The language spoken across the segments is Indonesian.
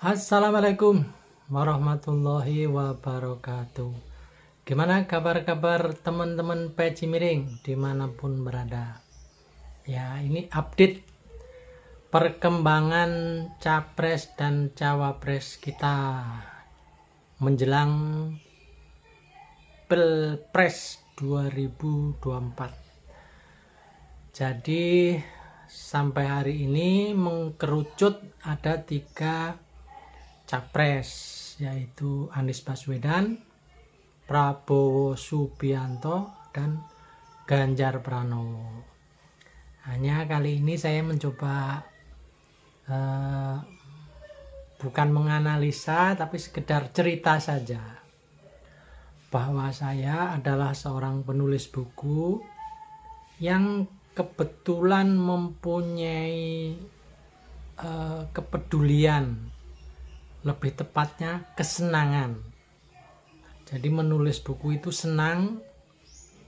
Assalamualaikum warahmatullahi wabarakatuh. Gimana kabar-kabar teman-teman peci miring dimanapun berada? Ya, ini update perkembangan capres dan cawapres kita menjelang Pilpres 2024. Jadi sampai hari ini mengkerucut ada 3 capres, yaitu Anies Baswedan, Prabowo Subianto, dan Ganjar Pranowo. Hanya kali ini saya mencoba bukan menganalisa tapi sekedar cerita saja bahwa saya adalah seorang penulis buku yang kebetulan mempunyai kepedulian, lebih tepatnya kesenangan. Jadi menulis buku itu senang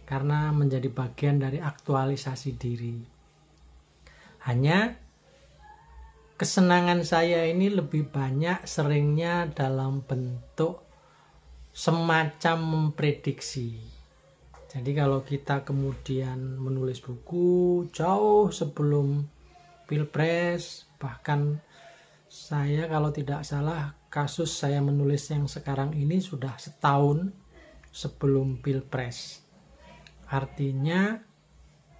karena menjadi bagian dari aktualisasi diri. Hanya kesenangan saya ini lebih banyak seringnya dalam bentuk semacam memprediksi. Jadi kalau kita kemudian menulis buku jauh sebelum Pilpres, bahkan saya kalau tidak salah kasus saya menulis yang sekarang ini sudah setahun sebelum Pilpres. Artinya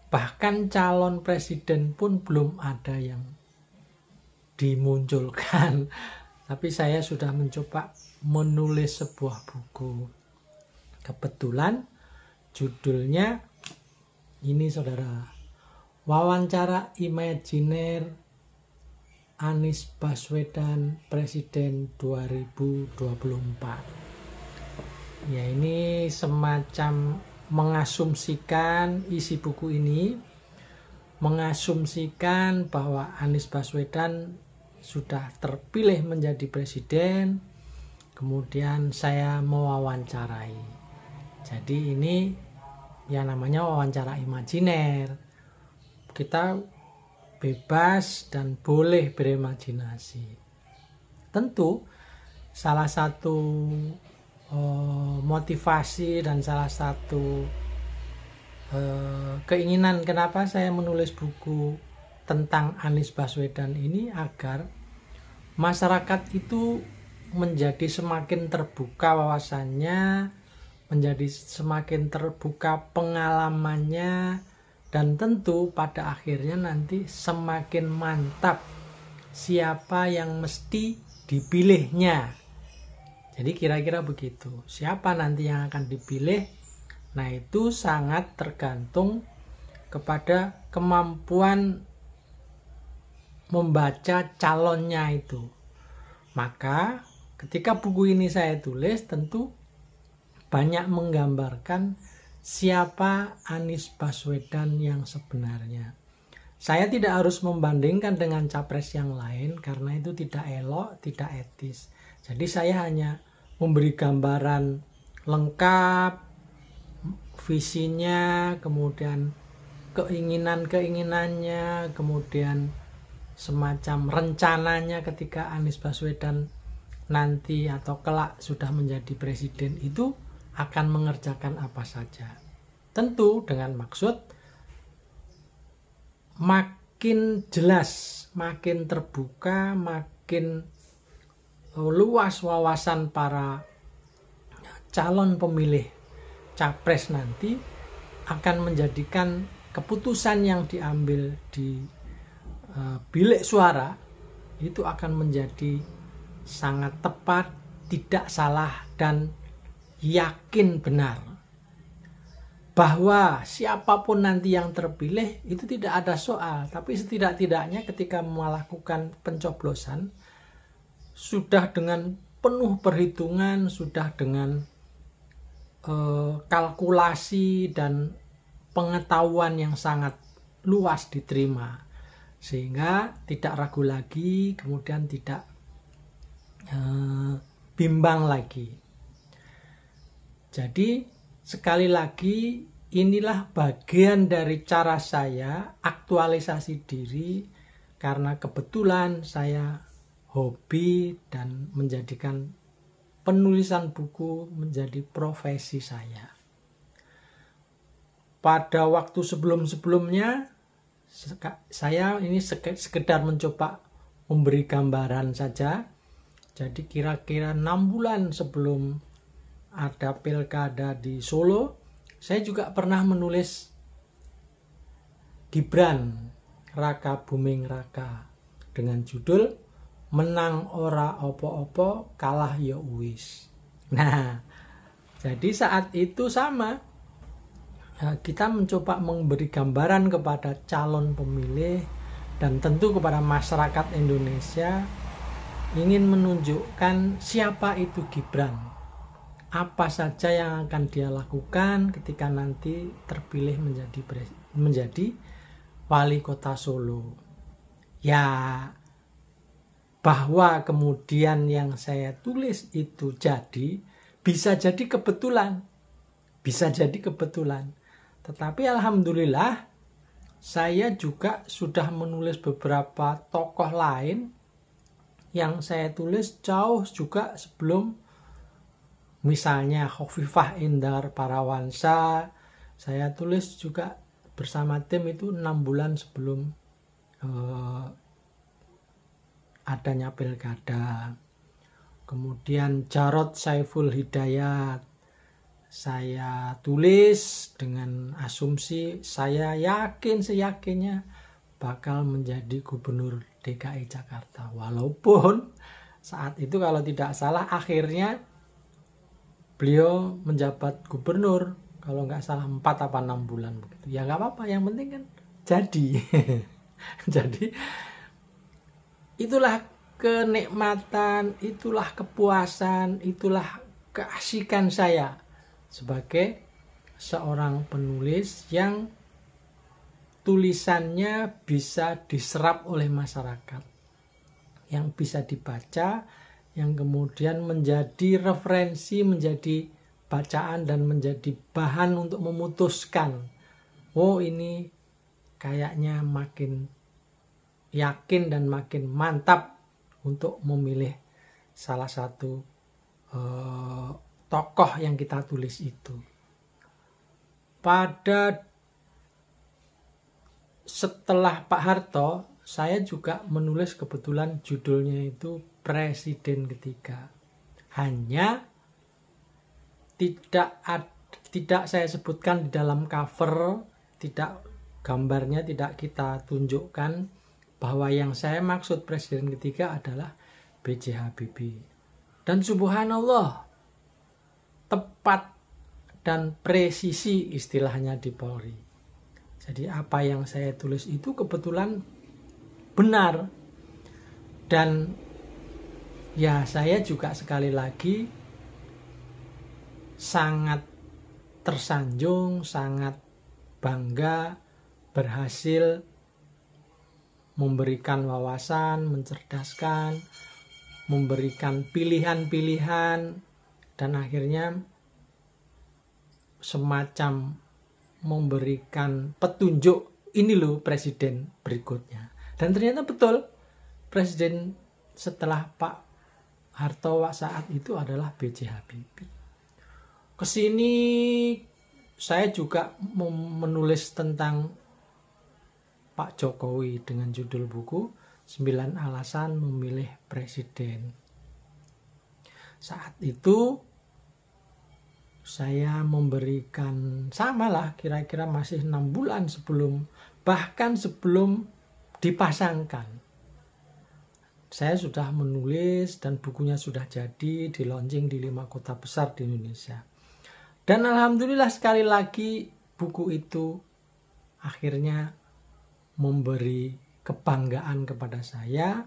bahkan calon presiden pun belum ada yang dimunculkan. Tapi saya sudah mencoba menulis sebuah buku. Kebetulan judulnya ini saudara, Wawancara Imajiner Anies Baswedan Presiden 2024. Ya, ini semacam mengasumsikan isi buku ini, mengasumsikan bahwa Anies Baswedan sudah terpilih menjadi presiden, kemudian saya mewawancarai. Jadi ini ya namanya wawancara imajiner. Kita bebas dan boleh berimajinasi. Tentu salah satu motivasi dan salah satu keinginan kenapa saya menulis buku tentang Anies Baswedan ini agar masyarakat itu menjadi semakin terbuka wawasannya, menjadi semakin terbuka pengalamannya, dan tentu pada akhirnya nanti semakin mantap siapa yang mesti dipilihnya. Jadi kira-kira begitu. Siapa nanti yang akan dipilih? Nah, itu sangat tergantung kepada kemampuan membaca calonnya itu. Maka ketika buku ini saya tulis tentu banyak menggambarkan siapa Anies Baswedan yang sebenarnya. Saya tidak harus membandingkan dengan capres yang lain karena itu tidak elok, tidak etis. Jadi saya hanya memberi gambaran lengkap, visinya, kemudian keinginan-keinginannya, kemudian semacam rencananya ketika Anies Baswedan nanti atau kelak sudah menjadi presiden itu akan mengerjakan apa saja. Tentu dengan maksud makin jelas, makin terbuka, makin luas wawasan para calon pemilih capres nanti akan menjadikan keputusan yang diambil di bilik suara itu akan menjadi sangat tepat, tidak salah, dan yakin benar bahwa siapapun nanti yang terpilih itu tidak ada soal. Tapi setidak-tidaknya ketika melakukan pencoblosan sudah dengan penuh perhitungan, sudah dengan kalkulasi dan pengetahuan yang sangat luas diterima, sehingga tidak ragu lagi, kemudian tidak bimbang lagi. Jadi sekali lagi inilah bagian dari cara saya aktualisasi diri karena kebetulan saya hobi dan menjadikan penulisan buku menjadi profesi saya. Pada waktu sebelum-sebelumnya saya ini sekedar mencoba memberi gambaran saja. Jadi kira-kira 6 bulan sebelum ada pilkada di Solo, saya juga pernah menulis Gibran Raka Buming Raka dengan judul Menang Ora Opo-opo Kalah Ya Uwis. Nah, jadi saat itu sama, kita mencoba memberi gambaran kepada calon pemilih dan tentu kepada masyarakat Indonesia, ingin menunjukkan siapa itu Gibran, apa saja yang akan dia lakukan ketika nanti terpilih menjadi wali kota Solo. Ya, bahwa kemudian yang saya tulis itu bisa jadi kebetulan. Tetapi alhamdulillah saya juga sudah menulis beberapa tokoh lain yang saya tulis jauh juga sebelum, misalnya Khofifah Indar Parawansa, saya tulis juga bersama tim itu 6 bulan sebelum adanya pilkada. Kemudian Jarod Saiful Hidayat saya tulis dengan asumsi saya yakin seyakinnya bakal menjadi gubernur DKI Jakarta. Walaupun saat itu kalau tidak salah akhirnya beliau menjabat gubernur kalau nggak salah 4 apa 6 bulan begitu. Ya nggak apa-apa, yang penting kan jadi. Jadi itulah kenikmatan, itulah kepuasan, itulah keasikan saya sebagai seorang penulis yang tulisannya bisa diserap oleh masyarakat, yang bisa dibaca, yang kemudian menjadi referensi, menjadi bacaan dan menjadi bahan untuk memutuskan, oh ini kayaknya makin yakin dan makin mantap untuk memilih salah satu tokoh yang kita tulis itu. Setelah Pak Harto, saya juga menulis kebetulan judulnya itu Presiden Ketiga. Hanya tidak saya sebutkan di dalam cover, gambarnya tidak kita tunjukkan bahwa yang saya maksud Presiden Ketiga adalah B.J. Habibie. Dan subhanallah, tepat dan presisi istilahnya di Polri. Jadi apa yang saya tulis itu kebetulan benar. Dan ya saya juga sekali lagi sangat tersanjung, sangat bangga berhasil memberikan wawasan, mencerdaskan, memberikan pilihan-pilihan, dan akhirnya semacam memberikan petunjuk, ini loh presiden berikutnya. Dan ternyata betul, presiden setelah Pak Harto saat itu adalah B.J. Habibie. Kesini saya juga menulis tentang Pak Jokowi dengan judul buku 9 Alasan Memilih Presiden. Saat itu saya memberikan samalah, kira-kira masih 6 bulan bahkan sebelum dipasangkan. Saya sudah menulis dan bukunya sudah jadi, di launching di 5 kota besar di Indonesia. Dan alhamdulillah sekali lagi buku itu akhirnya memberi kebanggaan kepada saya.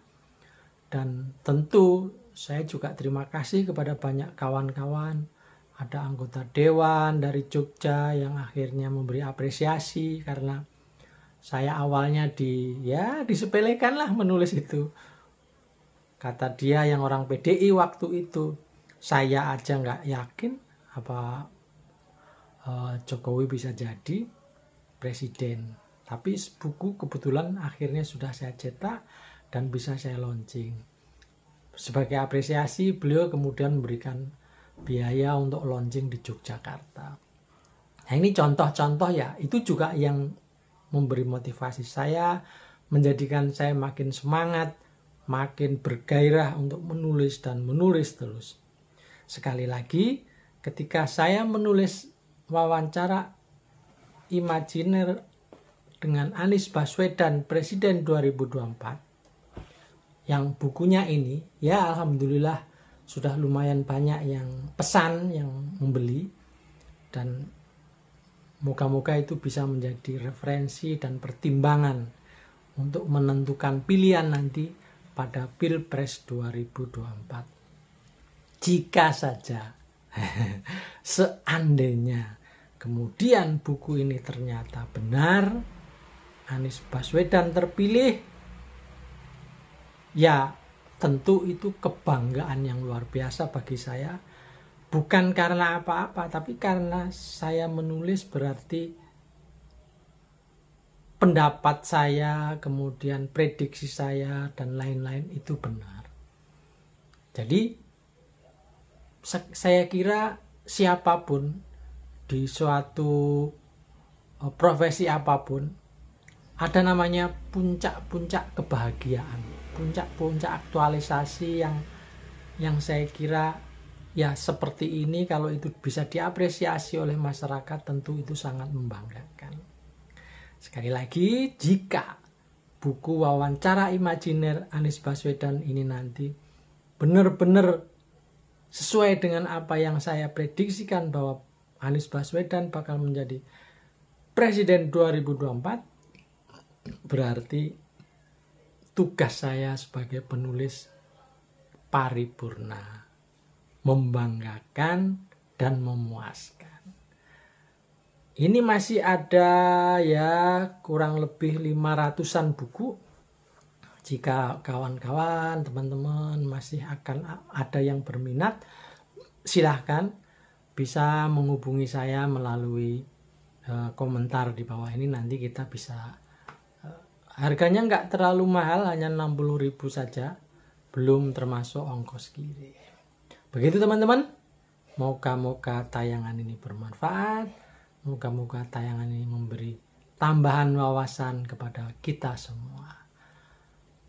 Dan tentu saya juga terima kasih kepada banyak kawan-kawan. Ada anggota dewan dari Jogja yang akhirnya memberi apresiasi karena saya awalnya disepelekan lah menulis itu. Kata dia yang orang PDI waktu itu, saya aja nggak yakin apa Jokowi bisa jadi presiden. Tapi buku kebetulan akhirnya sudah saya cetak dan bisa saya launching. Sebagai apresiasi, beliau kemudian memberikan biaya untuk launching di Yogyakarta. Nah, ini contoh-contoh ya, itu juga yang memberi motivasi saya, menjadikan saya makin semangat, makin bergairah untuk menulis dan menulis terus. Sekali lagi, ketika saya menulis wawancara imajiner dengan Anies Baswedan Presiden 2024, yang bukunya ini, ya alhamdulillah sudah lumayan banyak yang pesan, yang membeli, dan moga-moga itu bisa menjadi referensi dan pertimbangan untuk menentukan pilihan nanti pada Pilpres 2024. Jika saja, seandainya kemudian buku ini ternyata benar, Anies Baswedan terpilih, ya tentu itu kebanggaan yang luar biasa bagi saya. Bukan karena apa-apa, tapi karena saya menulis berarti pendapat saya, kemudian prediksi saya, dan lain-lain itu benar. Jadi saya kira siapapun di suatu profesi apapun ada namanya puncak-puncak kebahagiaan, puncak-puncak aktualisasi yang saya kira ya seperti ini. Kalau itu bisa diapresiasi oleh masyarakat, tentu itu sangat membanggakan. Sekali lagi, jika buku wawancara imajiner Anies Baswedan ini nanti benar-benar sesuai dengan apa yang saya prediksikan bahwa Anies Baswedan bakal menjadi Presiden 2024, berarti tugas saya sebagai penulis paripurna, membanggakan dan memuaskan. Ini masih ada ya kurang lebih 500-an buku. Jika kawan-kawan, teman-teman masih akan ada yang berminat, silahkan bisa menghubungi saya melalui komentar di bawah ini. Nanti kita bisa, harganya nggak terlalu mahal, hanya 60.000 saja, belum termasuk ongkos kirim. Begitu teman-teman, moga-moga tayangan ini bermanfaat, moga-moga tayangan ini memberi tambahan wawasan kepada kita semua.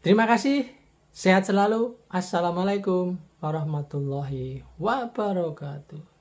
Terima kasih, sehat selalu. Assalamualaikum warahmatullahi wabarakatuh.